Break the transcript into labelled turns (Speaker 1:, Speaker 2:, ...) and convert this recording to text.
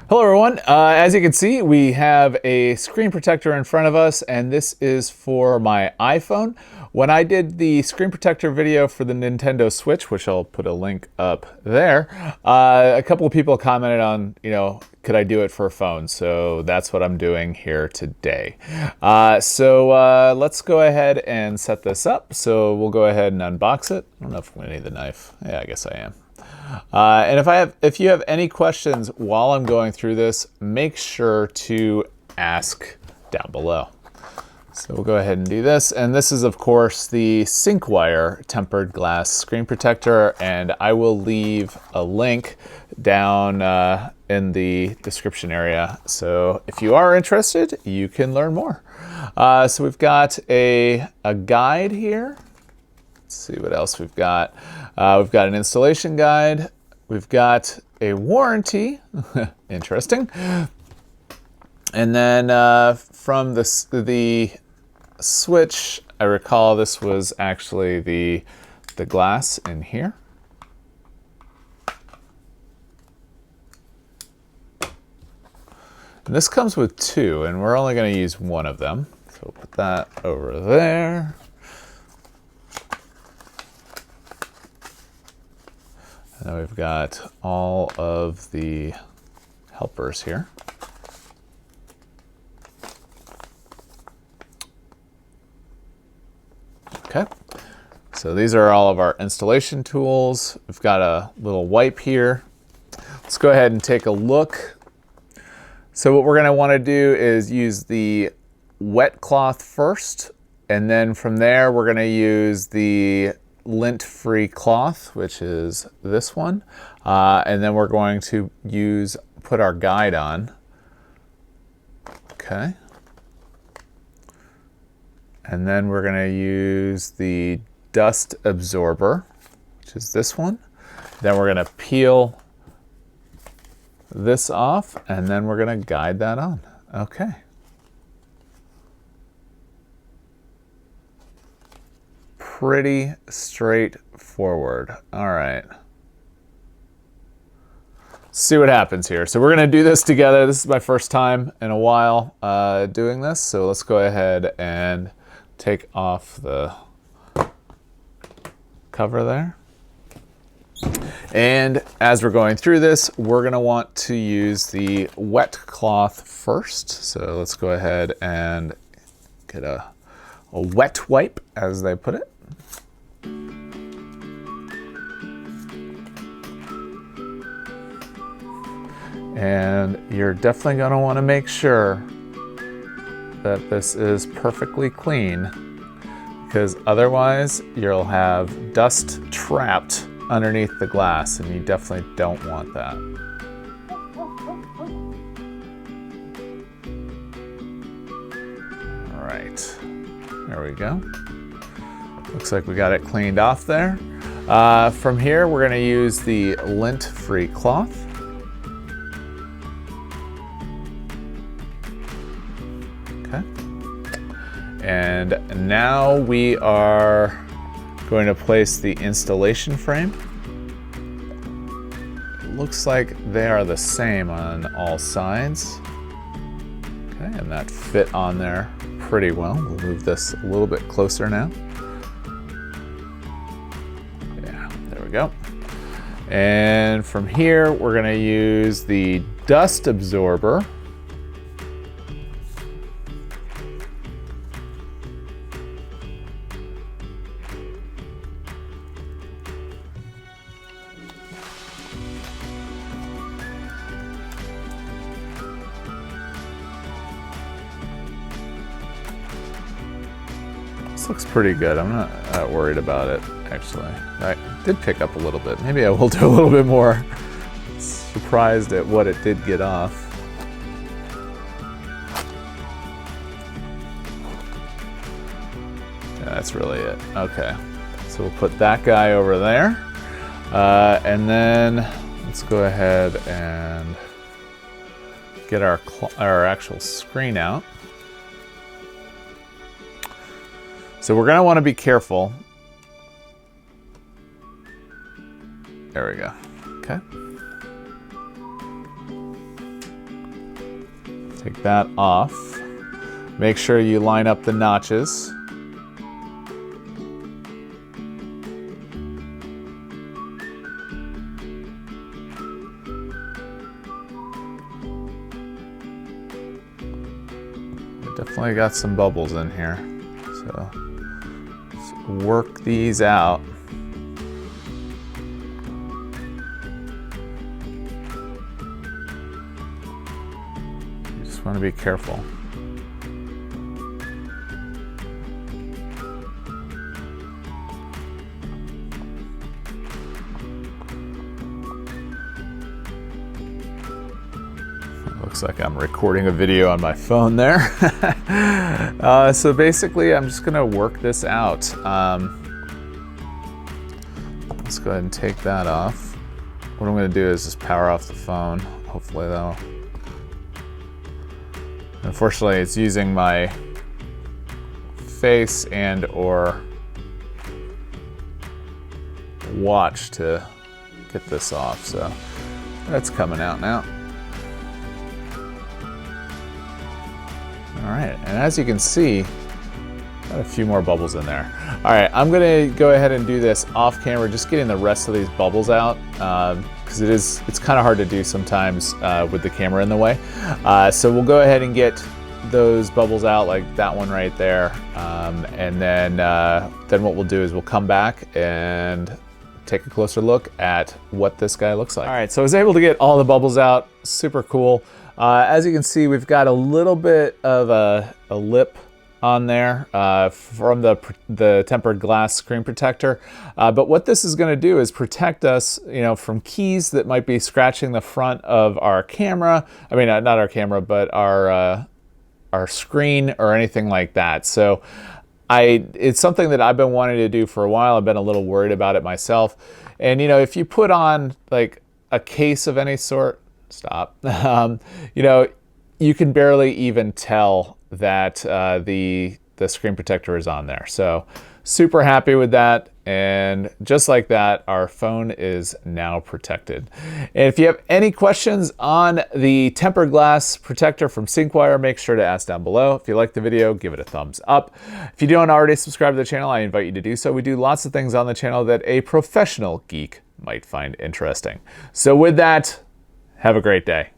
Speaker 1: Hello everyone, as you can see we have a screen protector in front of us, and this is for my iPhone. When I did the screen protector video for the Nintendo Switch, which I'll put a link up there, a couple of people commented on, could I do it for a phone? So that's what I'm doing here today. Let's go ahead and set this up. So we'll go ahead and unbox it. I don't know if I'm gonna need the knife. Yeah, I guess I am. And if you have any questions while I'm going through this, make sure to ask down below. So we'll go ahead and do this. And this is, of course, the Syncwire tempered glass screen protector. And I will leave a link down in the description area. So if you are interested, you can learn more. So we've got a guide here. Let's see what else we've got. We've got an installation guide. We've got a warranty. Interesting. And then from the Switch, I recall this was actually the glass in here. And this comes with two, and we're only going to use one of them. So we'll put that over there. And then we've got all of the helpers here. Okay, so these are all of our installation tools. We've got a little wipe here. Let's go ahead and take a look. So what we're going to want to do is use the wet cloth first, and then from there we're going to use the lint-free cloth, which is this one, and then we're going to put our guide on. Okay, and then we're going to use the dust absorber, which is this one. Then we're going to peel this off, and then we're going to guide that on. Okay. Pretty straightforward. All right. See what happens here. So we're going to do this together. This is my first time in a while doing this. So let's go ahead and take off the cover there. And as we're going through this, we're going to want to use the wet cloth first. So let's go ahead and get a wet wipe, as they put it. And you're definitely going to want to make sure that this is perfectly clean, because otherwise you'll have dust trapped underneath the glass, and you definitely don't want that. All right, there we go. Looks like we got it cleaned off there. From here, we're going to use the lint-free cloth. Okay. And now we are going to place the installation frame. It looks like they are the same on all sides. Okay, and that fit on there pretty well. We'll move this a little bit closer now. Yeah, there we go. And from here, we're going to use the dust absorber. This looks pretty good. I'm not that worried about it, actually. I did pick up a little bit. Maybe I will do a little bit more. Surprised at what it did get off. Yeah, that's really it. Okay, so we'll put that guy over there. And then let's go ahead and get our actual screen out. So we're going to want to be careful. There we go. Okay. Take that off. Make sure you line up the notches. Definitely got some bubbles in here, so let's work these out. You just want to be careful. Looks like I'm recording a video on my phone there. So basically, I'm just gonna work this out. Let's go ahead and take that off. What I'm gonna do is just power off the phone. Hopefully that'll... Unfortunately, it's using my face and or watch to get this off, so that's coming out now. All right, and as you can see, got a few more bubbles in there. All right, I'm gonna go ahead and do this off camera, just getting the rest of these bubbles out, because it's kind of hard to do sometimes with the camera in the way. So we'll go ahead and get those bubbles out, like that one right there, and then what we'll do is we'll come back and take a closer look at what this guy looks like. All right, so I was able to get all the bubbles out, super cool. As you can see, we've got a little bit of a lip on there from the tempered glass screen protector. But what this is going to do is protect us, from keys that might be scratching the front of our camera. I mean, not our camera, but our screen or anything like that. So it's something that I've been wanting to do for a while. I've been a little worried about it myself. And if you put on like a case of any sort, you can barely even tell that the screen protector is on there. So super happy with that. And just like that, our phone is now protected. And if you have any questions on the tempered glass protector from Syncwire, make sure to ask down below. If you liked the video, give it a thumbs up. If you don't already subscribe to the channel, I invite you to do so. We do lots of things on the channel that a professional geek might find interesting. So with that, have a great day.